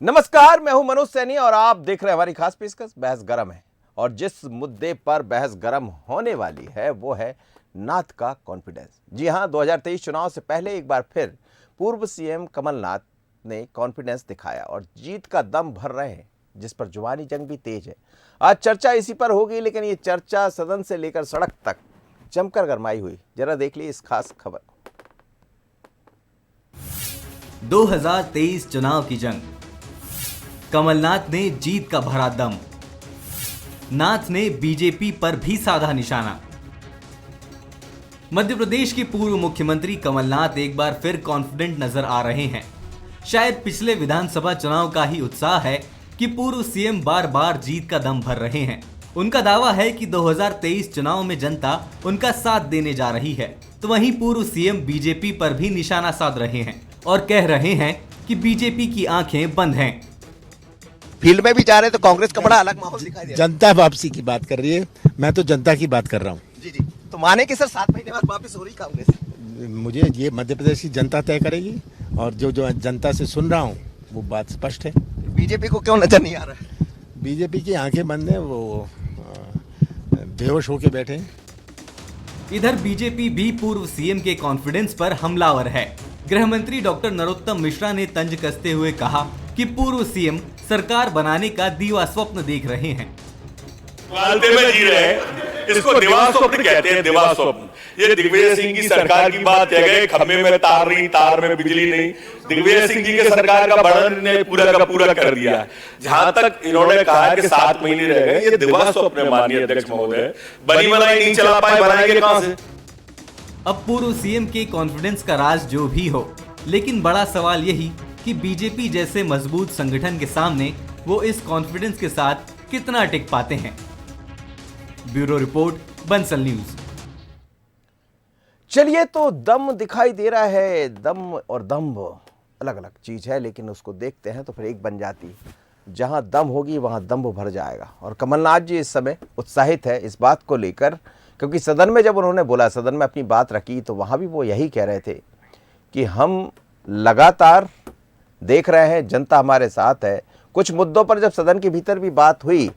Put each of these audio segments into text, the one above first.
नमस्कार, मैं हूं मनोज सैनी और आप देख रहे हैं हमारी खास पेशकश बहस गरम है। और जिस मुद्दे पर बहस गरम होने वाली है वो है नाथ का कॉन्फिडेंस। जी हां, 2023 चुनाव से पहले एक बार फिर पूर्व सीएम कमलनाथ ने कॉन्फिडेंस दिखाया और जीत का दम भर रहे हैं, जिस पर जुबानी जंग भी तेज है। आज चर्चा इसी पर होगी, लेकिन ये चर्चा सदन से लेकर सड़क तक जमकर गरमाई हुई। जरा देख लीजिए इस खास खबर। 2023 चुनाव की जंग, कमलनाथ ने जीत का भरा दम, नाथ ने बीजेपी पर भी साधा निशाना। मध्य प्रदेश के पूर्व मुख्यमंत्री कमलनाथ एक बार फिर कॉन्फिडेंट नजर आ रहे हैं। शायद पिछले विधानसभा चुनाव का ही उत्साह है कि पूर्व सीएम बार बार जीत का दम भर रहे हैं। उनका दावा है कि 2023 चुनाव में जनता उनका साथ देने जा रही है। तो वहीं पूर्व सीएम बीजेपी पर भी निशाना साध रहे हैं और कह रहे हैं कि बीजेपी की आंखें बंद हैं। फील्ड में भी जा रहे तो कांग्रेस का बड़ा अलग माहौल दिखाई दे रहा है। जनता वापसी की बात कर रही है, मैं तो जनता की बात कर रहा हूँ। जी, तो माने कि सर 7 महीने बाद वापस हो रही कांग्रेस? मुझे ये मध्य प्रदेश की जनता तय करेगी और जो जनता से सुन रहा हूँ वो बात स्पष्ट है। बीजेपी को क्यों नजर नहीं आ रहा है? बीजेपी की आंखें बंद है, वो बेहोश होके बैठे हैं। इधर बीजेपी भी पूर्व सीएम के कॉन्फिडेंस पर हमलावर है। गृह मंत्री डॉक्टर नरोत्तम मिश्रा ने तंज कसते हुए कहा कि पूर्व सीएम सरकार बनाने का दीवा स्वप्न देख रहे हैं। में जी रहे हैं, इसको दिवा स्वप्न कहते हैं। दिवा स्वप्न, ये दिग्विजय सिंह की सरकार की बात है। खंभे में तार नहीं, तार में बिजली नहीं। दिग्विजय सिंह जी की सरकार का वर्णन ने पूरा का पूरा कर दिया। जहां तक इन्होंने कहा कि 7 महीने रह गए, ये दिवा स्वप्न माननीय अध्यक्ष महोदय। बनी बनाई नहीं चला पाए, बनाएंगे कहां से? अब पूर्व सीएम के कॉन्फिडेंस का राज जो भी हो, लेकिन बड़ा सवाल यही कि बीजेपी जैसे मजबूत संगठन के सामने वो इस कॉन्फिडेंस के साथ कितना टिक पाते हैं। Bureau report, Bansal news. चलिए, तो दम दिखाई दे रहा है। दम और दम्भ अलग अलग चीज है, लेकिन उसको देखते हैं तो फिर एक बन जाती है। जहां दम होगी वहां दम्भ भर जाएगा। और कमलनाथ जी इस समय उत्साहित है इस बात को लेकर, क्योंकि सदन में जब उन्होंने बोला, सदन में अपनी बात रखी, तो वहां भी वो यही कह रहे थे कि हम लगातार देख रहे हैं, जनता हमारे साथ है। कुछ मुद्दों पर जब सदन के भीतर भी बात हुई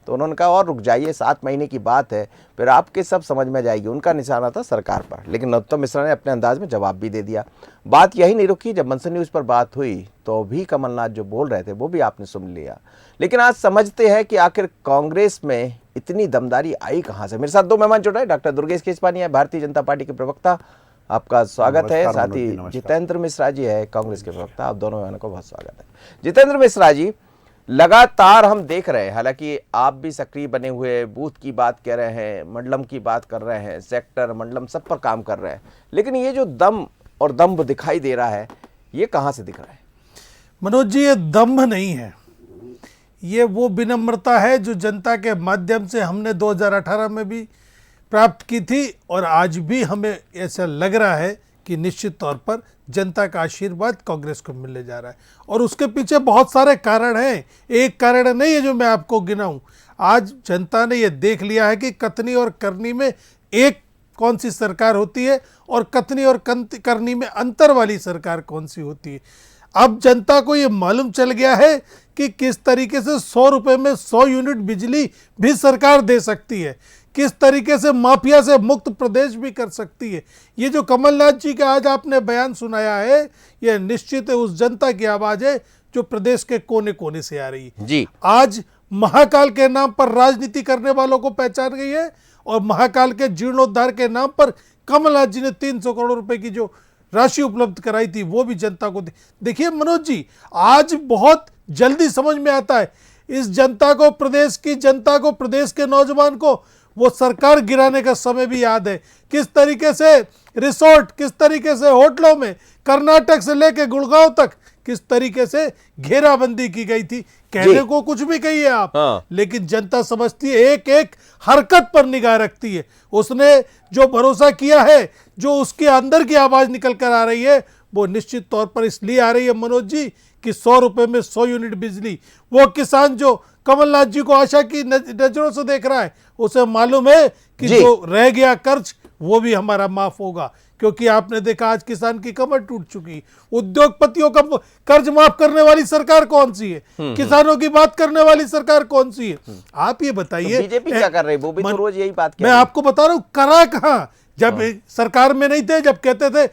तो उन्होंने कहा और रुक जाइए, 7 महीने की बात है, फिर आपके सब समझ में जाएगी। उनका निशाना था सरकार पर, लेकिन नरोत्तम मिश्रा ने अपने अंदाज में जवाब भी दे दिया। बात यही नहीं रुकी। जब मंसन न्यूज़ पर बात हुई तो भी कमलनाथ जो बोल रहे थे वो भी आपने सुन लिया। लेकिन आज समझते हैं कि आखिर कांग्रेस में इतनी दमदारी आई कहाँ से। मेरे साथ 2 मेहमान जुड़ रहे हैं। डॉक्टर दुर्गेश केशवानी है, भारतीय जनता पार्टी के प्रवक्ता, आपका स्वागत है। साथ ही जितेंद्र मिश्रा जी है, कांग्रेस के प्रवक्ता। आप दोनों मेहमानों को बहुत स्वागत है। जितेंद्र मिश्रा जी, लगातार हम देख रहे हैं, हालांकि आप भी सक्रिय बने हुए, बूथ की बात कह रहे हैं, मंडलम की बात कर रहे हैं, सेक्टर मंडलम सब पर काम कर रहे हैं, लेकिन ये जो दम और दम्भ दिखाई दे रहा है, ये कहाँ से दिख रहा है? मनोज जी, ये दम्भ नहीं है, ये वो विनम्रता है जो जनता के माध्यम से हमने 2018 में भी प्राप्त की थी और आज भी हमें ऐसा लग रहा है कि निश्चित तौर पर जनता का आशीर्वाद कांग्रेस को मिलने जा रहा है। और उसके पीछे बहुत सारे कारण हैं, एक कारण नहीं है जो मैं आपको गिनाऊं। आज जनता ने ये देख लिया है कि कथनी और करनी में एक कौन सी सरकार होती है और कथनी और करनी में अंतर वाली सरकार कौन सी होती है। अब जनता को ये मालूम चल गया है कि किस तरीके से 100 रुपये में 100 यूनिट बिजली भी सरकार दे सकती है, किस तरीके से माफिया से मुक्त प्रदेश भी कर सकती है। ये जो कमलनाथ जी का आज आपने बयान सुनाया है, ये निश्चित है उस जनता की आवाज़ है जो प्रदेश के कोने कोने से आ रही है जी। आज महाकाल के नाम पर राजनीति करने वालों को पहचान गई है और महाकाल के जीर्णोद्धार के नाम पर कमलनाथ जी ने 300 करोड़ रुपए की जो राशि उपलब्ध कराई थी वो भी जनता को देखिए मनोज जी, आज बहुत जल्दी समझ में आता है इस जनता को, प्रदेश की जनता को, प्रदेश के नौजवान को वो सरकार गिराने का समय भी याद है। किस तरीके से रिसोर्ट, किस तरीके से होटलों में कर्नाटक से लेकर गुड़गांव तक किस तरीके से घेराबंदी की गई थी। कहने को कुछ भी कहिए आप, लेकिन जनता समझती है, एक एक हरकत पर निगाह रखती है। उसने जो भरोसा किया है, जो उसके अंदर की आवाज निकल कर आ रही है, वो निश्चित तौर पर इसलिए आ रही है मनोज जी कि 100 रुपए में 100 यूनिट बिजली, वो किसान जो कमलनाथ जी को आशा की नजरों से देख रहा है, उसे मालूम है कि जो रह गया कर्ज वो भी हमारा माफ होगा। क्योंकि आपने देखा आज किसान की कमर टूट चुकी। उद्योगपतियों का कर्ज माफ करने वाली सरकार कौन सी है? किसानों की बात करने वाली सरकार कौन सी है? आप ये बताइए। बीजेपी क्या कर रही है? वो भी तो रोज यही बात कह मैं रही है। आपको बता रहा हूं, करा कहां? जब सरकार में नहीं थे, जब कहते थे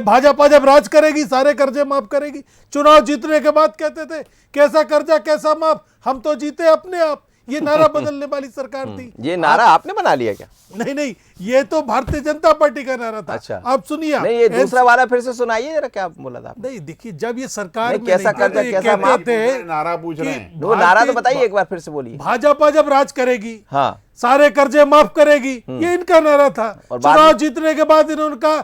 भाजपा जब राज करेगी सारे कर्जे माफ करेगी, चुनाव जीतने के बाद कहते थे कैसा कर्जा कैसा माफ, हम तो जीते अपने आप। ये नारा बदलने वाली सरकार थी। ये नारा आपने बना लिया क्या? नहीं, ये तो भारतीय जनता पार्टी का नारा था। अच्छा, आप सुनिए। नहीं, ये दूसरा वाला फिर से सुनाइए जरा, क्या बोला था आपने? नहीं, देखिए, जब ये सरकार में कैसा नहीं थे, कर्जा ये कैसा माफ? कहते थे नारा पूछ रहे हैं। वो नारा तो बताइए एक बार फिर से बोलिए। भाजपा जब राज करेगी हाँ, सारे कर्जे माफ करेगी, ये इनका नारा था। और बाद चुनाव जीतने के बाद इन्होंने कहा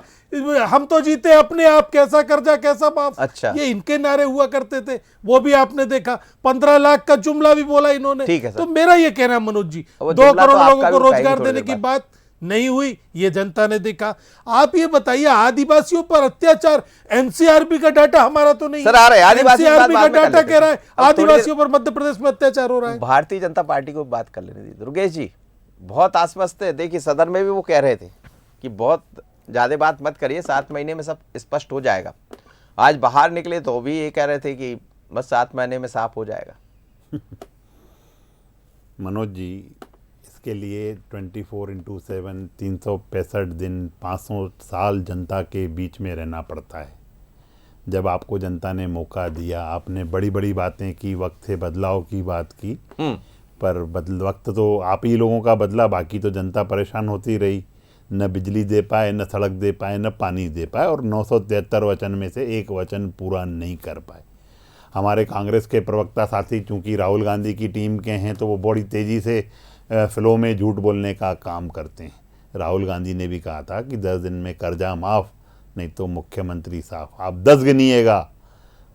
हम तो जीते अपने आप, कैसा कर्जा कैसा माफ। अच्छा। ये इनके नारे हुआ करते थे, वो भी आपने देखा। 15 लाख का जुमला भी बोला इन्होंने। ठीक है सर। तो मेरा ये कहना है मनोज जी, वो 2 जुमला तो करोड़ आपका लोगों को भी उठाएंगे रोजगार थोड़ी देने देर की बाद। बात नहीं हुई, ये जनता ने देखा। आप ये बताइए, आदिवासियों पर अत्याचार, एनसीआरबी का डाटा हमारा तो नहीं सर, आ रहा है, आदिवासी की बात एनसीआरबी का बाद में कर डाटा लेते कह रहा है हैं। अब थोड़ी आदिवासियों पर मध्य प्रदेश में अत्याचार हो रहा है। भारतीय जनता पार्टी को बात कर लेने दी। दुर्गेश जी बहुत आश्वस्त है। देखिए, सदन में भी वो कह रहे थे कि बहुत ज्यादा बात मत करिए, 7 महीने में सब स्पष्ट हो जाएगा। आज बाहर निकले तो भी ये कह रहे थे कि बस 7 महीने में साफ हो जाएगा। मनोज जी, इसके लिए 24/7 365 दिन 500 साल जनता के बीच में रहना पड़ता है। जब आपको जनता ने मौका दिया, आपने बड़ी बड़ी बातें की, वक्त से बदलाव की बात की, पर वक्त तो आप ही लोगों का बदला, बाकी तो जनता परेशान होती रही। न बिजली दे पाए, न सड़क दे पाए, न पानी दे पाए, और 973 वचन में से एक वचन पूरा नहीं कर पाए। हमारे कांग्रेस के प्रवक्ता साथी चूंकि राहुल गांधी की टीम के हैं, तो वो बड़ी तेज़ी से फ्लो में झूठ बोलने का काम करते हैं। राहुल गांधी ने भी कहा था कि 10 दिन में कर्जा माफ़, नहीं तो मुख्यमंत्री साफ। आप 10 गिनिएगा,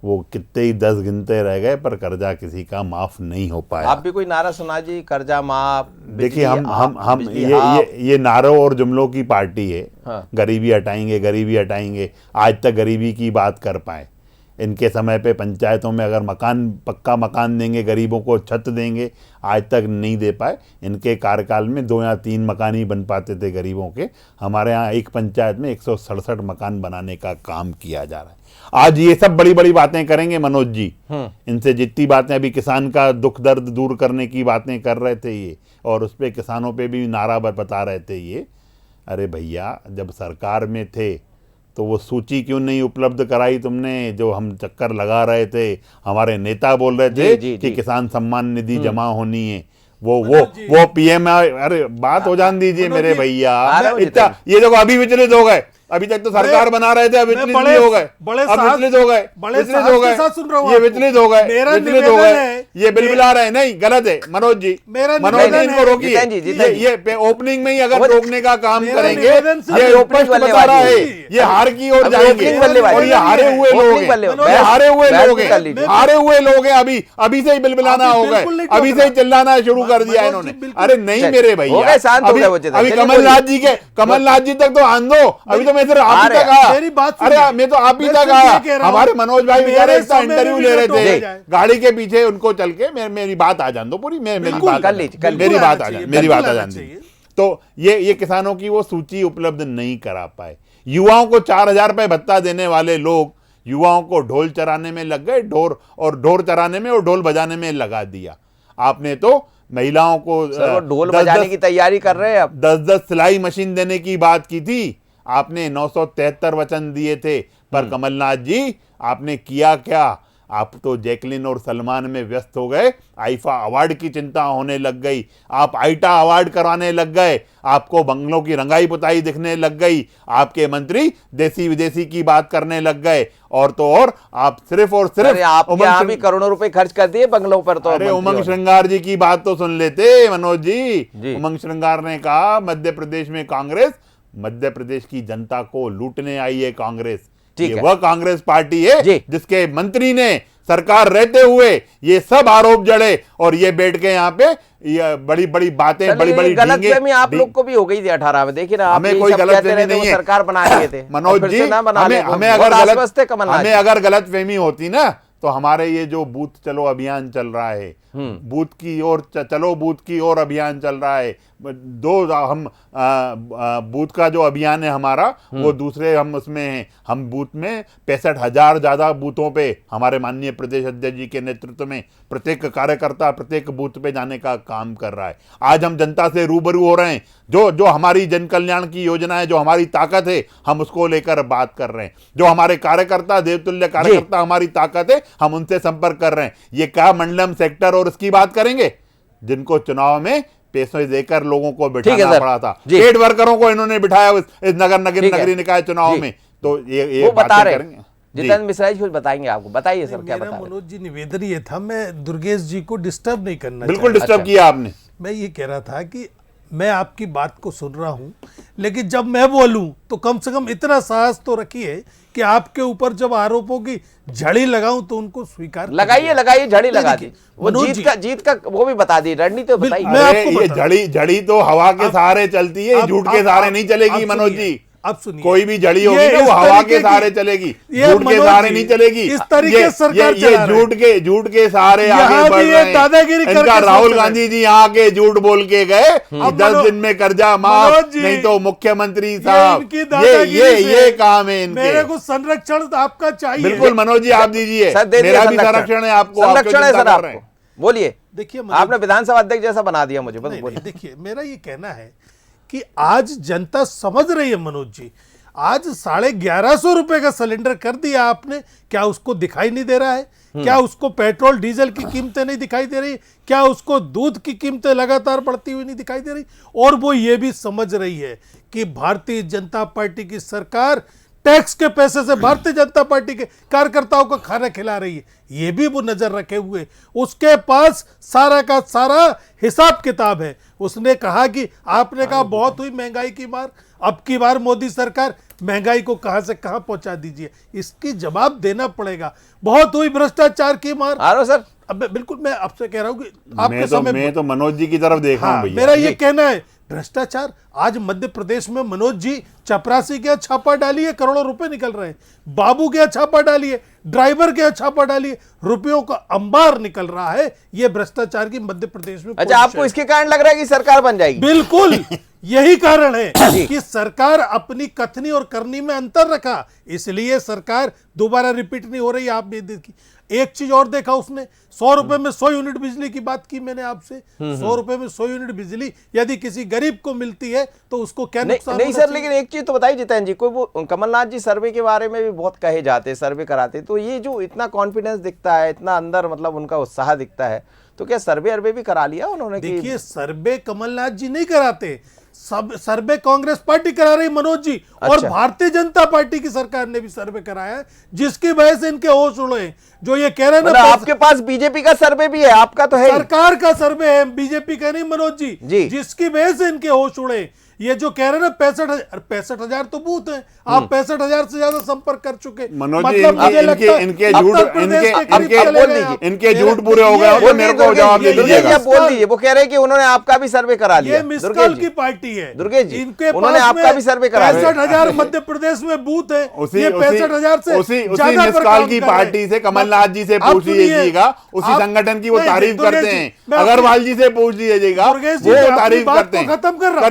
वो कितने ही 10 गिनते रह गए, पर कर्जा किसी का माफ़ नहीं हो पाया। आप भी कोई नारा सुना जी, कर्जा माफ। देखिए, हम ये नारों और जुमलों की पार्टी है। हाँ। गरीबी हटाएंगे, गरीबी हटाएंगे, आज तक गरीबी की बात कर पाए? इनके समय पे पंचायतों में अगर पक्का मकान देंगे, गरीबों को छत देंगे, आज तक नहीं दे पाए। इनके कार्यकाल में 2 या 3 मकान ही बन पाते थे गरीबों के। हमारे यहाँ एक पंचायत में 167 मकान बनाने का काम किया जा रहा है। आज ये सब बड़ी बड़ी बातें करेंगे मनोज जी। इनसे जितनी बातें, अभी किसान का दुख दर्द दूर करने की बातें कर रहे थे ये, और उस पर किसानों पे भी नारा बता रहे थे ये। अरे भैया, जब सरकार में थे तो वो सूची क्यों नहीं उपलब्ध कराई तुमने, जो हम चक्कर लगा रहे थे? हमारे नेता बोल रहे थे कि किसान सम्मान निधि जमा होनी है, वो पीएम। अरे बात हो जान दीजिए मेरे भैया। इतना ये देखो, अभी विचलित हो गए। अभी तक तो सरकार बना रहे थे, अब विचलित नहीं हो गए, अब विचलित हो गए, विचलित हो गए, ये विचलित हो गए, विचलित हो गए, ये बिलबिला रहे। नहीं, गलत है मनोज जी, मनोज जी इनको रोकिए। ये ओपनिंग में ही अगर रोकने का काम करेंगे, ये स्पष्ट बता रहा है, ये हार की ओर जाएंगे। और ये हारे हुए लोग हैं, हारे हुए लोग हैं, हारे हुए लोग हैं। अभी से ही बिलबिलाना हो गए, अभी से ही चिल्लाना शुरू कर दिया इन्होंने। अरे नहीं मेरे भैया, अभी कमलनाथ जी तक तो आन दो, अभी तो मैं सिर्फ आप ही तक आया। मेरी बात अरे मैं तो आप ही तक आया। हमारे मनोज भाई बेचारे इसका इंटरव्यू ले रहे थे गाड़ी के पीछे, उनको चल के मेरी बात आ जान दो पूरी, मेरी बात आ जान दी। तो ये किसानों की वो सूची उपलब्ध नहीं करा पाए। युवाओं को 4000 रुपए भत्ता देने वाले लोग युवाओं को ढोल चराने में लग गए, ढोल चराने में और ढोल बजाने में लगा दिया। आपने तो महिलाओं को ढोल बजाने की तैयारी कर रहे हैं अब। 10-10 सिलाई मशीन देने की बात की थी आपने, 973 वचन दिए थे, पर कमलनाथ जी आपने किया क्या? आप तो जैकलिन और सलमान में व्यस्त हो गए, आईफा अवार्ड की चिंता होने लग गई, आप आईटा अवार्ड कराने लग गए, आपको बंगलों की रंगाई पुताई दिखने लग गई, आपके मंत्री देसी विदेशी की बात करने लग गए, और तो और आप सिर्फ और सिर्फ आप भी करोड़ों रुपए खर्च कर दिए बंगलों पर। तो अरे उमंग श्रृंगार जी की बात तो सुन लेते मनोज जी। उमंग श्रृंगार ने कहा मध्य प्रदेश में कांग्रेस, मध्य प्रदेश की जनता को लूटने आई है कांग्रेस। ये वह कांग्रेस पार्टी है जिसके मंत्री ने सरकार रहते हुए ये सब आरोप जड़े, और ये बैठ के यहाँ पे ये बड़ी बड़ी बातें, बड़ी बड़ी गलतफहमी आप लोग को भी हो गई थी 18 में। देखिए ना, हमें कोई गलतफहमी नहीं है, सरकार बना लिए थे मनोज जी। हमें अगर गलतफहमी होती ना, तो हमारे ये जो बूथ चलो अभियान चल रहा है, बूथ की ओर चलो, बूथ की ओर अभियान चल रहा है। हम बूथ का जो अभियान है हमारा, वो दूसरे हम उसमें हैं। हम बूथ में 65,000 ज्यादा बूथों पे हमारे माननीय प्रदेश अध्यक्ष जी के नेतृत्व में प्रत्येक कार्यकर्ता प्रत्येक बूथ पे जाने का काम कर रहा है। आज हम जनता से रूबरू हो रहे हैं। जो हमारी जन कल्याण की योजना है, जो हमारी ताकत है, हम उसको लेकर बात कर रहे हैं। जो हमारे कार्यकर्ता, देवतुल्य कार्यकर्ता हमारी ताकत है, हम उनसे संपर्क कर रहे हैं। ये क्या मंडलम सेक्टर और उसकी बात करेंगे, जिनको चुनाव में पैसे देकर लोगों को बिठाना पड़ा था। पेड वर्करों को इन्होंने बिठाया इस नगरीय निकाय चुनाव में। तो ये वो बता रहे हैं जितेंद्र मिश्रा जी, कुछ बताएंगे आपको। बताइए सर, क्या बता रहे? मनोज जी निवेदन ये था, मैं दुर्गेश जी को डिस्टर्ब नहीं करना, बिल्कुल डिस्टर्ब किया आपने। मैं ये कह रहा था कि मैं आपकी बात को सुन रहा हूं, लेकिन जब मैं बोलूं तो कम से कम इतना साहस तो रखिए कि आपके ऊपर जब आरोपों की झड़ी लगाऊं तो उनको स्वीकार लगाइए झड़ी लगा दी। वो जीत का वो भी बता दी, रणनीति तो बताइए। मैं आपको ये झड़ी तो हवा के सहारे चलती है, झूठ के सहारे नहीं चलेगी मनोज जी। अब सुनिए, कोई भी जड़ी होगी ना, वो हवा के सहारे चलेगी, झूठ के सहारे नहीं चलेगी। इस तरीके सरकार ये झूठ के सहारे आगे बढ़ रहे हैं। दादागिरी इनका राहुल गांधी जी यहाँ के झूठ बोल के गए 10 दिन में कर्जा माफ, नहीं तो मुख्यमंत्री साहब, ये काम है इनके। मेरे को संरक्षण आपका चाहिए। बिल्कुल मनोज जी, आप दीजिए, मेरा भी संरक्षण है आपको। संरक्षण है सर आपको, बोलिए। देखिए, आपने विधानसभा अध्यक्ष जैसा बना दिया मुझे, बस बोलिए। देखिए, मेरा ये कहना है कि आज जनता समझ रही है मनोज जी। आज 1150 रुपए का सिलेंडर कर दिया आपने, क्या उसको दिखाई नहीं दे रहा है? क्या उसको पेट्रोल डीजल की कीमतें नहीं दिखाई दे रही? क्या उसको दूध की कीमतें लगातार बढ़ती हुई नहीं दिखाई दे रही? और वो ये भी समझ रही है कि भारतीय जनता पार्टी की सरकार टैक्स के पैसे से भारतीय जनता पार्टी के कार्यकर्ताओं को खाना खिला रही है। ये भी वो नजर रखे हुए, उसके पास सारा का सारा हिसाब किताब है। उसने कहा कि आपने कहा बहुत हुई महंगाई की मार, अब की बार मोदी सरकार महंगाई को कहां से कहां पहुंचा दीजिए, इसकी जवाब देना पड़ेगा। बहुत हुई भ्रष्टाचार की मार। सर अब बिल्कुल मैं आपसे कह रहा हूं कि आपके समय मैं तो मनोज जी की तरफ देख रहा हूं भैया। मेरा ये कहना है, भ्रष्टाचार आज मध्य प्रदेश में मनोज जी चपरासी के छापा डालिए, करोड़ों रुपए निकल रहे हैं। बाबू के छापा डालिए, ड्राइवर के छापा डालिए, रुपयों का अंबार निकल रहा है। ये भ्रष्टाचार की मध्य प्रदेश में। अच्छा, आपको इसके कारण लग रहा है कि सरकार बन जाएगी? बिल्कुल यही कारण है कि सरकार अपनी कथनी और करनी में अंतर रखा, इसलिए सरकार दोबारा रिपीट नहीं हो रही। आप देखिए, एक चीज और देखा उसने, 100 रुपए में 100 यूनिट बिजली की बात की मैंने आपसे। 100 रुपए में 100 यूनिट बिजली यदि किसी गरीब को मिलती है तो उसको क्या नुकसान? नहीं सर, लेकिन एक चीज तो बताइए जितेंद्र जी, कोई वो कमलनाथ जी सर्वे के बारे में भी बहुत कहे जाते हैं, सर्वे कराते, तो ये जो इतना कॉन्फिडेंस दिखता है, इतना अंदर मतलब उनका उत्साह दिखता है, तो क्या सर्वे अरवे भी करा लिया उन्होंने? देखिए, सर्वे कमलनाथ जी नहीं कराते, सब सर्वे कांग्रेस पार्टी करा रही मनोज जी। अच्छा। और भारतीय जनता पार्टी की सरकार ने भी सर्वे कराया है, जिसकी वजह से इनके होश उड़े। जो ये कह रहे हैं ना, आपके पास बीजेपी का सर्वे भी है, आपका तो है, सरकार का सर्वे है, बीजेपी का नहीं मनोज जी, जिसकी वजह से इनके होश उड़े। ये जो कह रहे हैं ना 65,000 तो बूथ हैं, आप 65,000 से ज्यादा संपर्क कर चुके। मनोज जी, इनके झूठ पूरे हो गए, मेरे को जवाब दे दीजिएगा। बोल दीजिए, वो कह रहे हैं कि उन्होंने आपका भी सर्वे करा लिया। ये मिसकॉल की पार्टी है दुर्गेश जी, इनके उन्होंने आपका भी सर्वे करा लिया। 65,000 मध्य प्रदेश में बूथ है, ये 65,000 से उसी मिसकॉल की पार्टी से कमलनाथ जी से पूछ लीजिएगा, उसी संगठन की वो तारीफ करते हैं। अग्रवाल जी से पूछ लीजिएगा, वो तारीफ करते हैं। खत्म कर रहा हूं,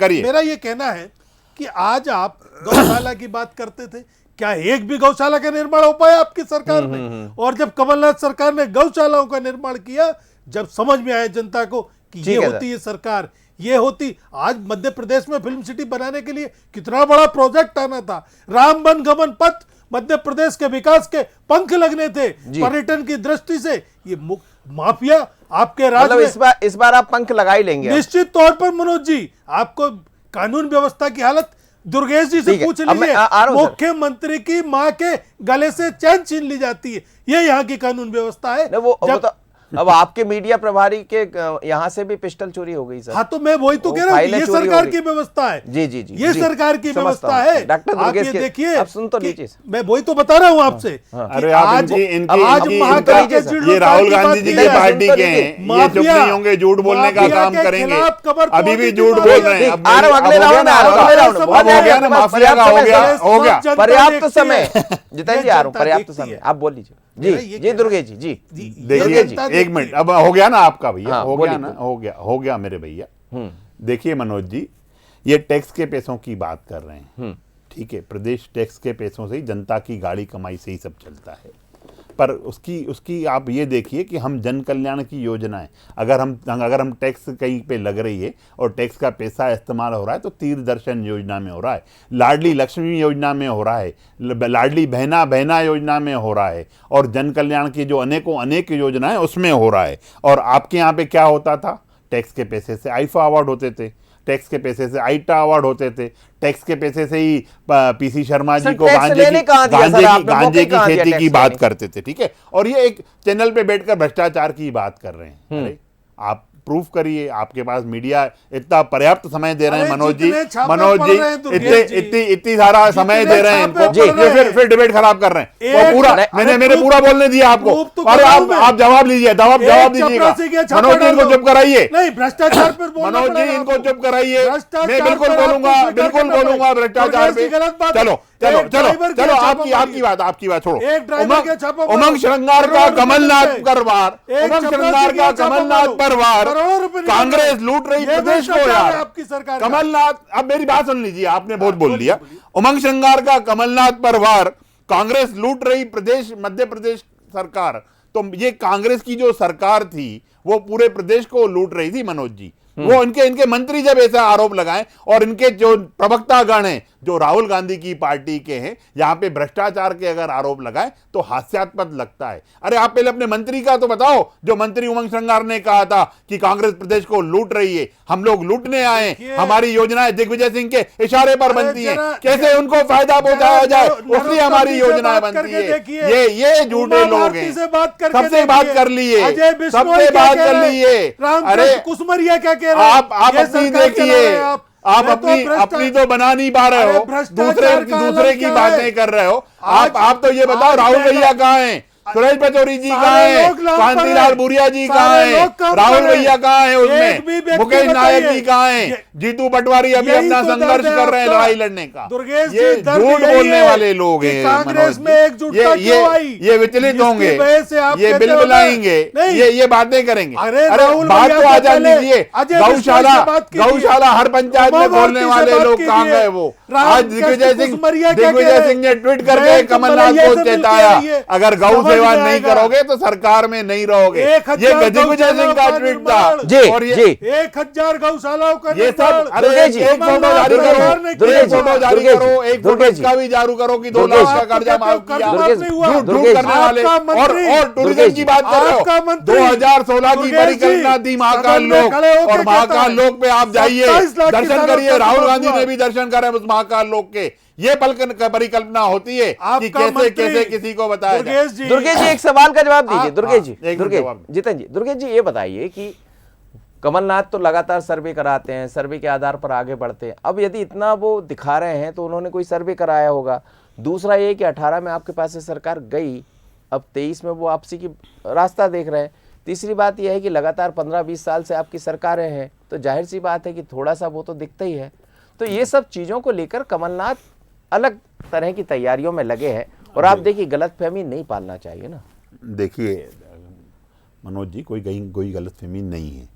करिए। मेरा ये कहना है कि आज आप गौशाला की बात करते थे, क्या एक भी गौशाला का निर्माण हो पाया आपकी सरकार में? और जब कमलनाथ सरकार ने गौशालाओं का निर्माण किया, जब समझ में आया जनता को कि ये होती है सरकार, ये होती। आज मध्य प्रदेश में फिल्म सिटी बनाने के लिए कितना बड़ा प्रोजेक्ट आना था, राम वन गमन पथ, मध्य प्रदेश के विकास के पंख लगने थे पर्यटन की दृष्टि से। ये माफिया आपके राज्य में इस बार आप पंख लगा ही लेंगे निश्चित तौर पर मनोज जी। आपको कानून व्यवस्था की हालत दुर्गेश जी से पूछ लीजिए, मुख्यमंत्री की मां के गले से चैन छीन ली जाती है, ये यहाँ की कानून व्यवस्था है। अब आपके मीडिया प्रभारी के यहाँ से भी पिस्टल चोरी हो गई सर। हाँ, तो मैं वही तो कह रहा हूँ, ये सरकार की व्यवस्था है। जी, ये सरकार की व्यवस्था है। डॉक्टर आप ये देखिए, आप सुन तो लीजिए, मैं वही तो बता रहा हूँ आपसे। अरे आज ये राहुल गांधी जी की पार्टी के हैं, ये चुप नहीं होंगे, झूठ बोलने का काम करेंगे, अभी भी झूठ बोल रहे हैं। अगले राउंड माफिया का हो गया पर्याप्त समय। जितेंद्र जी आ रहा हूँ, पर्याप्त समय, आप बोल लीजिए। जी जी दुर्गेश जी जी देखिए जी। एक मिनट, अब हो गया ना आपका भैया, हाँ, हो बोलिए, गया ना, हो गया मेरे भैया। देखिए मनोज जी, ये टैक्स के पैसों की बात कर रहे हैं, ठीक है, प्रदेश टैक्स के पैसों से ही, जनता की गाड़ी कमाई से ही सब चलता है। पर उसकी आप ये देखिए कि हम जन कल्याण की योजनाएं, अगर हम टैक्स कहीं पे लग रही है और टैक्स का पैसा इस्तेमाल हो रहा है, तो तीर्थ दर्शन योजना में हो रहा है, लाडली लक्ष्मी योजना में हो रहा है, लाडली बहना योजना में हो रहा है, और जन कल्याण की जो अनेक योजनाएं उसमें हो रहा है। और आपके यहाँ पे क्या होता था? टैक्स के पैसे से आईफा अवार्ड होते थे, टैक्स के पैसे से आईटा अवार्ड होते थे, टैक्स के पैसे से ही पीसी शर्मा जी को गांजे की खेती की बात करते थे, ठीक है। और ये एक चैनल पे बैठकर भ्रष्टाचार की बात कर रहे हैं। अरे आप प्रूफ करिए, आपके पास मीडिया इतना पर्याप्त समय दे रहे हैं मनोज जी, इतनी सारा समय दे रहे हैं इनको, फिर डिबेट खराब कर रहे हैं। वो पूरा मैंने पूरा बोलने दिया आपको, और आप जवाब लीजिए, जवाब दीजिएगा। मनोज जी इनको चुप कराइए, भ्रष्टाचार पर मनोज जी इनको चुप कराइए। मैं बिल्कुल बोलूंगा भ्रष्टाचार पे। चलो आपकी बात छोड़ो। उमंग श्रृंगार का कमलनाथ परिवार, कांग्रेस लूट रही प्रदेश को यार। आपकी सरकार कमलनाथ, अब मेरी बात सुन लीजिए, आपने बहुत बोल लिया। उमंग श्रृंगार का कमलनाथ परिवार, कांग्रेस लूट रही प्रदेश, मध्य प्रदेश सरकार। तो ये कांग्रेस की जो सरकार थी वो पूरे प्रदेश को लूट रही थी मनोज जी। वो इनके मंत्री जब ऐसा आरोप लगाएं, और इनके जो प्रवक्ता गण हैं जो राहुल गांधी की पार्टी के हैं, यहां पे भ्रष्टाचार के अगर आरोप लगाएं तो हास्यास्पद लगता है। अरे आप पहले अपने मंत्री का तो बताओ, जो मंत्री उमंग श्रृंगार ने कहा था कि कांग्रेस प्रदेश को लूट रही है, हम लोग लूटने आए, हमारी योजनाएं दिग्विजय सिंह के इशारे पर बनती हैं, कैसे उनको फायदा पहुंचाया जाए उसलिए हमारी योजनाएं बनती है। ये झूठे लोग हैं। सबसे बात कर लिए, अरे कुसमरिया क्या आप अपनी देखिए, आप अपनी तो बना नहीं पा रहे हो, दूसरे की बातें कर रहे हो। आप तो ये बताओ राहुल भैया कहाँ हैं, सुरेश पचौरी जी कहाँ हैं, कांतिलाल भूरिया जी कहाँ हैं, राहुल भैया कहाँ हैं, उसमें मुकेश नायक जी कहाँ हैं, जीतू पटवारी अभी अपना संघर्ष कर रहे हैं लड़ाई लड़ने का। ये झूठ बोलने वाले लोग हैं कांग्रेस में एकजुटता क्यों आई? ये विचलित होंगे, ये बिल्कुल आएंगे, ये बातें करेंगे। अरे बात तो आ जाने दीजिए। गौशाला हर पंचायत में खोलने वाले लोग कहाँ गए? वो आज दिग्विजय सिंह ने ट्वीट करके कमलनाथ को चेताया, अगर गौ सेवा नहीं करोगे तो सरकार में नहीं रहोगे। ये दिग्विजय सिंह का ट्वीट था। और ये 1000 गौशालाओं का ये सब, अरे एक फोटो जारी करो, एक फोटो इसका भी जारी करो कि 2 लाख का कर्जा माफ किया। झूठ करने वाले। और टूरिज्म की बात कर रहे हो, 2016 की परिकल्पना थी महाकाल लोक, और महाकाल लोक पे आप जाइए, दर्शन करिए। राहुल गांधी ने भी दर्शन करे उस महाकाल लोक के। ये परिकल्पना होती है कि कैसे किसी को बताया जाए। दुर्गेश जी एक सवाल का जवाब दीजिए। दुर्गेश जी, जितन जी, दुर्गेश जी ये बताइए कि कमलनाथ तो लगातार सर्वे कराते हैं, सर्वे के आधार पर आगे बढ़ते हैं। अब यदि इतना वो दिखा रहे हैं तो उन्होंने कोई सर्वे कराया होगा। दूसरा ये कि 18 में आपके पास से सरकार गई, अब 23 में वो वापसी की रास्ता देख रहे हैं। तीसरी बात यह है कि लगातार 15-20 साल से आपकी सरकारें हैं, तो जाहिर सी बात है कि थोड़ा सा वो तो दिखता ही है। तो ये सब चीज़ों को लेकर कमलनाथ अलग तरह की तैयारियों में लगे हैं। और आप देखिए गलतफहमी नहीं पालना चाहिए ना। देखिए मनोज जी, कोई गलतफहमी नहीं है।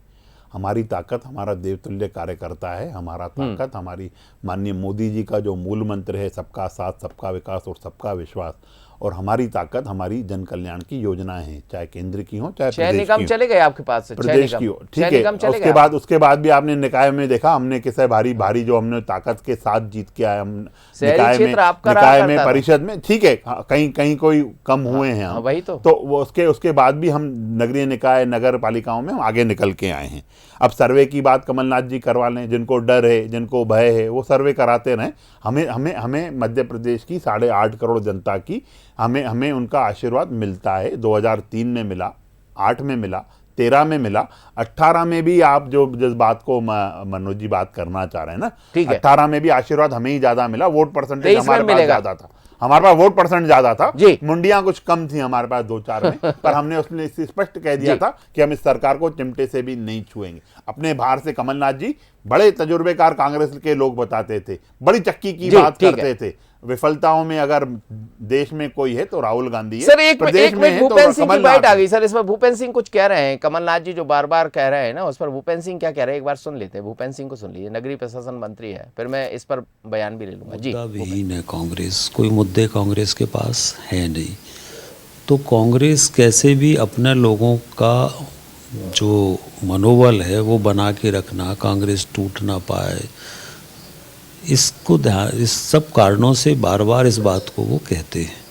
हमारी ताकत हमारा देवतुल्य कार्यकर्ता है। हमारा ताकत हमारी माननीय मोदी जी का जो मूल मंत्र है, सबका साथ, सबका विकास और सबका विश्वास। और हमारी ताकत हमारी जन कल्याण की योजनाएं हैं, चाहे केंद्र की हो चाहे प्रदेश की हो। चले गए आपके पास से प्रदेश की हो, ठीक है। उसके बाद भी आपने निकाय में देखा, हमने कैसे भारी जो हमने ताकत के साथ जीत के आए, हम निकाय में परिषद में, ठीक है, कहीं कोई कम हुए हैं हम, वही तो वो उसके बाद भी हम नगरीय निकाय, नगर पालिकाओं में हम आगे निकल के आए हैं। अब सर्वे की बात कमलनाथ जी करवा लें, जिनको डर है, जिनको भय है, वो सर्वे कराते रहें। हमें मध्य प्रदेश की 8.5 करोड़ जनता की हमें उनका आशीर्वाद मिलता है। 2003 में मिला, 8 में मिला, 13 में मिला, 18 में भी आप जिस बात को मनोज जी बात करना चाह रहे हैं ना, 18 में भी आशीर्वाद हमें ही ज्यादा मिला। वोट परसेंटेज हमारे पास ज्यादा था, हमारे पास वोट परसेंट ज्यादा था, मुंडियां कुछ कम थी हमारे पास 2-4 में, पर हमने उसने स्पष्ट कह दिया था कि हम इस सरकार को चिमटे से भी नहीं छुएंगे। अपने बाहर से कमलनाथ जी बड़े तजुर्बेकार कांग्रेस के लोग बताते थे, बड़ी चक्की की बात करते थे। विफलताओं में अगर देश में कोई है तो राहुल गांधी है। सर एक प्रदेश में मिनट है तो भूपेंद्र सिंह की कमलनाथ बाइट आ है। गई सर, इसमें भूपेंद्र सिंह कुछ कह रहे हैं, कमलनाथ जी जो बार बार कह रहे हैं ना उस पर भूपेंद्र सिंह क्या कह रहे हैं, एक बार सुन लेते हैं। भूपेंद्र सिंह को सुन लीजिए, नगरीय प्रशासन मंत्री है, फिर मैं इस पर बयान भी ले लूंगा जी। मुद्दा विहीन है कांग्रेस, कोई मुद्दे कांग्रेस के पास है नहीं, तो कांग्रेस कैसे भी अपने लोगों का जो मनोबल है वो बना के रखना, कांग्रेस टूट ना पाए, इसको ध्यान, इस सब कारणों से बार बार इस बात को वो कहते हैं।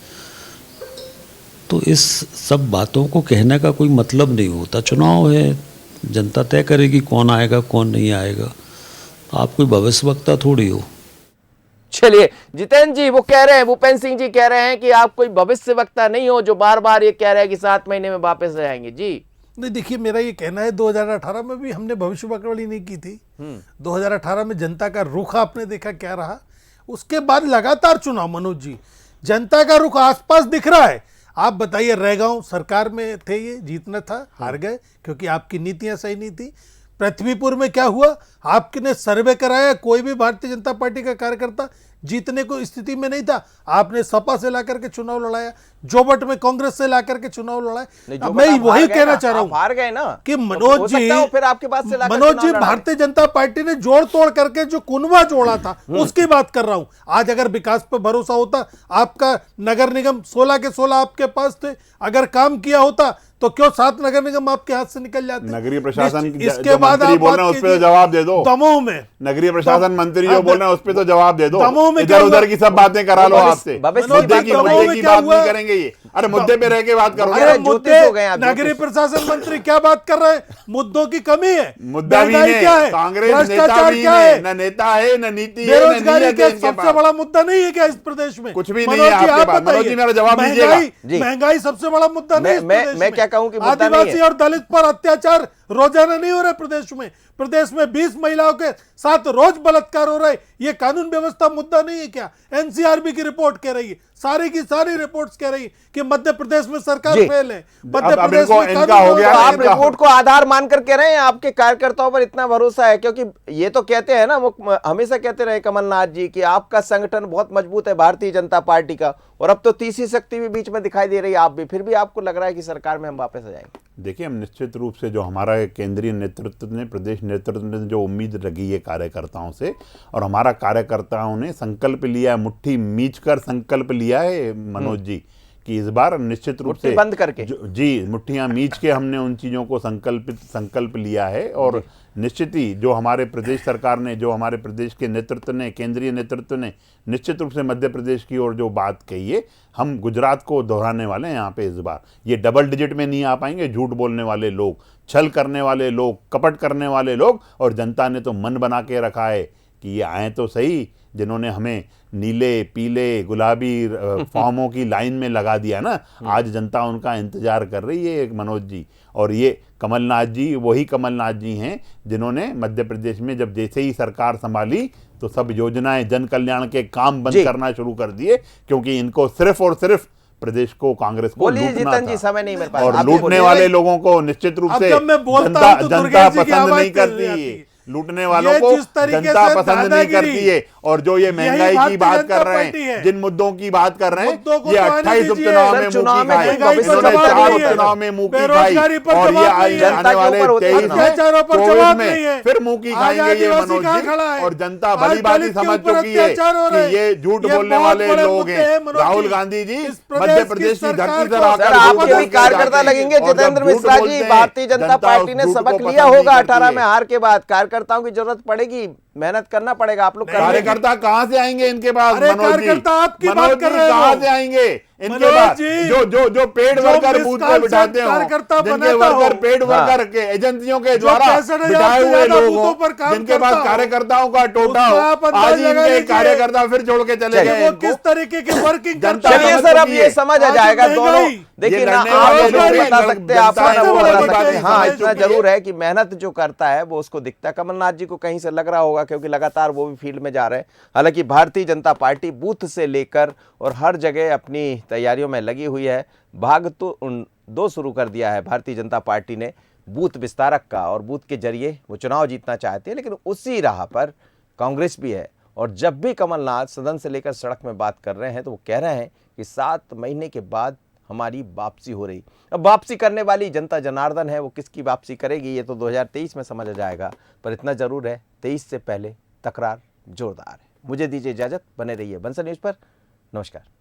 तो इस सब बातों को कहने का कोई मतलब नहीं होता। चुनाव है, जनता तय करेगी कौन आएगा कौन नहीं आएगा, आप कोई भविष्यवक्ता थोड़ी हो। चलिए जितेंद्र जी वो कह रहे हैं, भूपेंद्र सिंह जी कह रहे हैं कि आप कोई भविष्यवक्ता नहीं हो जो बार बार ये कह रहे हैं कि 7 महीने में वापस आ जाएंगे जी। नहीं देखिए, मेरा ये कहना है 2018 में भी हमने भविष्यवाणी नहीं की थी। 2018 में जनता का रुख आपने देखा क्या रहा, उसके बाद लगातार चुनाव मनोज जी, जनता का रुख आसपास दिख रहा है। आप बताइए, रैगांव सरकार में थे, ये जीतना था, हार गए क्योंकि आपकी नीतियां सही नहीं थी। पृथ्वीपुर में क्या हुआ, आपने सर्वे कराया, कोई भी भारतीय जनता पार्टी का कार्यकर्ता जीतने को स्थिति में नहीं था, आपने सपा से लाकर के चुनाव लड़ाया, जोबट में कांग्रेस से लाकर के चुनाव लड़ाए। अब मैं वही कहना चाह रहा हूं, हार गए ना कि तो हो मनोज जी, सकता है फिर आपके पास से लाकर मनोज जी, चुनाव लड़ाए। भारतीय जनता पार्टी ने जोड़ तोड़ करके जो कुनबा जोड़ा था उसकी बात कर रहा हूं। आज अगर विकास पर भरोसा होता, आपका नगर निगम 16 के 16 आपके पास थे, अगर काम किया होता तो क्यों 7 नगर निगम आपके हाथ से निकल जाते। नगरीय प्रशासन इसके जो बाद मंत्री आप बोल बात रहे हैं उस पे तो कीजिए, जवाब दे दो। दमोह में नगरीय प्रशासन मंत्री जो अब बोल रहे हैं उस पे तो जवाब दे दो। दमोह में क्या इधर उधर हुआ? की सब बातें करा लो भविष्य- आपसे, भविष्य मनोज मुद्दे जी, की दमोह मुद्दे में की क्या बात हुआ? नहीं करेंगे ये। अरे मुद्दे पे रह के बात करो। अरे अरे ज्योतिष मुद्दे, हो गए आप, ज्योतिष। नगरीय प्रशासन मंत्री क्या बात कर रहे हैं, मुद्दों की कमी है, मुद्दा भी महंगाई नहीं क्या है, है, कांग्रेस नेता भ्रष्टाचार भी क्या नहीं है, है, न नेता है न नीति है न बेरोजगारी नीयत है क्या इनके सबसे पास। बड़ा मुद्दा नहीं है क्या इस प्रदेश में? कुछ भी नहीं मनोज है जी, आपके आप पास। मनोज बताइए, जी, मेरा जवाब दीजिएगा। जी। महंगाई सबसे बड़ा मुद्दा नहीं है इस प्रदेश मैं में। क्या कहूं कि मुद्दा नहीं आदिवासी है। और दलित पर अत्याचार रोजाना नहीं हो रहे प्रदेश में। प्रदेश में 20 महिलाओं के साथ रोज बलात्कार हो रहे, ये कानून व्यवस्था मुद्दा नहीं है क्या? एनसीआरबी की रिपोर्ट कह रही है, सारी की सारी रिपोर्ट्स कह रही है कि मध्य प्रदेश में सरकार जी। फेल है, मध्य अब प्रदेश इनको- में इनका कानून हो गया तो ना, व्यवस्था आप इनका- रिपोर्ट को आधार मान कर कह रहे हैं, आपके कार्यकर्ताओं पर इतना भरोसा है? क्योंकि ये तो कहते हैं ना, वो हमेशा कहते रहे कमलनाथ जी कि आपका संगठन बहुत मजबूत है भारतीय जनता पार्टी का, और अब तो तीसरी शक्ति भी बीच में दिखाई दे रही है, आप भी, फिर भी आपको लग रहा है कि सरकार में हम वापस आ जाएंगे। देखिए, हम निश्चित रूप से जो हमारा केंद्रीय नेतृत्व ने, प्रदेश नेतृत्व ने जो उम्मीद रखी है कार्यकर्ताओं से, और हमारा कार्यकर्ताओं ने संकल्प लिया है, मुट्ठी मींच कर संकल्प लिया है मनोज जी, कि इस बार निश्चित रूप मुट्ठी से बंद करके। जी, मुट्ठियां मींच के हमने उन चीज़ों को संकल्प लिया है। और निश्चित ही जो हमारे प्रदेश सरकार ने, जो हमारे प्रदेश के नेतृत्व ने, केंद्रीय नेतृत्व ने निश्चित रूप से मध्य प्रदेश की ओर जो बात कही है, हम गुजरात को दोहराने वाले हैं यहाँ पे इस बार। ये डबल डिजिट में नहीं आ पाएंगे झूठ बोलने वाले लोग, छल करने वाले लोग, कपट करने वाले लोग, और जनता ने तो मन बना के रखा है कि ये आए तो सही, जिन्होंने हमें नीले पीले गुलाबी फॉर्मों की लाइन में लगा दिया ना, आज जनता उनका इंतजार कर रही है मनोज जी। और ये कमलनाथ जी वही कमलनाथ जी हैं जिन्होंने मध्य प्रदेश में जब जैसे ही सरकार संभाली तो सब योजनाएं, जन कल्याण के काम बंद करना शुरू कर दिए, क्योंकि इनको सिर्फ और सिर्फ प्रदेश को, कांग्रेस को बोलिए लूटना जितन जी, था। समय नहीं मिल पाया, और आप भी लूटने बोलिए। वाले लोगों को निश्चित रूप अब से जब मैं बोलता जनता हूं तो जनता दुर्गेश जी की पसंद आवाज नहीं करती चली जाती है। है। लूटने वालों ये को जिस तरीके जनता से पसंद नहीं दादागिरी, करती है। और जो ये महंगाई की भारतीय बात जनता कर रहे पार्टी है। हैं, जिन मुद्दों की बात कर रहे हैं, मुद्दों को ये तो आने 28 दीजिए। उपचुनाव सर, में चुनाव मुंह में की खाई, महंगाई पर इन्होंने जवाब 4 नहीं है। उपचुनाव में मुंह की खाई, बेरोजगारी पर और ये जवाब नहीं है। आने जनता के वाले ऊपर होते हैं 23 में, अत्याचारों पर 24 जवाब में नहीं है। फिर मुंह की आज खाएंगे ये आदिवासी मनोज कहाँ जी। खड़ा है? और जनता आज भली भांति दलित के समझ ऊपर चुकी है अत्याचार हो रहे कि ये हैं। झूठ ये बोलने बहुत वाले बड़े लोग मुद्दे हैं। हैं मनोज राहुल जी। गांधी जी इस मध्य प्रदेश प्रदेश की सरकार धरती को- पर आकर सर, झूठ आपके बोल भी के कार्यकर्ता जाते हैं। लगेंगे और जब जितेंद्र झूठ मिश्रा बोलते जी, हैं, भारतीय जनता पार्टी ने उस झूठ सबक को लिया पसंद नहीं होगा करती 18 है। में हार के बाद। कार्यकर्ताओं की जरूरत पड़ेगी, मेहनत करना पड़ेगा, आप लोग कर रहे हैं। कार्यकर्ता कहां से आएंगे इनके पास? अरे मनोज जी, कार्यकर्ता आपकी बात मनोज कर जी रहे हो। कहां से आएंगे इनके मनोज पास? जी, जो पेड जो वर्कर बूथ पे मिसकाल बिठाते से हो, कार्यकर्ता जिनके बनाता वर्कर हो। पेड वर्कर के एजेंसियों के द्वारा 65,000 बिठाए से हुए ज्यादा लोग बूथों हो, पर काम जिनके पास करता हो, कार्यकर्ताओं का टोटा उसका हो, आप अंदाज आज लगा इनके लीजिए। कार्यकर्ता फिर छोड़ के चले कि गए वो इनको। किस तरीके की वर्किंग जनता करता है। चलिए समझ सर, अब चुकी ये है। समझ आ आज जाएगा महंगाई, दोनों। देखिए ये ना, लड़ने आप वाले लोग लोग बता हैं, सकते हैं, आप जनता ना वो सबसे बता बड़ी सकते हैं। बात हाँ, है, इतना समझ चुकी जरूर है कि मेहनत जो करता है वो उसको दिखता है। कमलनाथ जी को कहीं से लग रहा होगा, क्योंकि लगातार वो भी फील्ड में जा रहे हैं। हालांकि भारतीय जनता पार्टी बूथ से लेकर और हर जगह अपनी तैयारियों में लगी हुई है। भाग तो 2 शुरू कर दिया है भारतीय जनता पार्टी ने, बूथ विस्तारक का, और बूथ के जरिए वो चुनाव जीतना चाहते हैं। लेकिन उसी राह पर कांग्रेस भी है, और जब भी कमलनाथ सदन से लेकर सड़क में बात कर रहे हैं तो वो कह रहे हैं कि 7 महीने के बाद हमारी वापसी हो रही। अब वापसी करने वाली जनता जनार्दन है, वो किसकी वापसी करेगी ये तो 2023 में समझ आ जाएगा, पर इतना जरूर है 23 से पहले तकरार जोरदार है। मुझे दीजिए इजाजत, बने रहिए बंसल न्यूज़ पर। नमस्कार।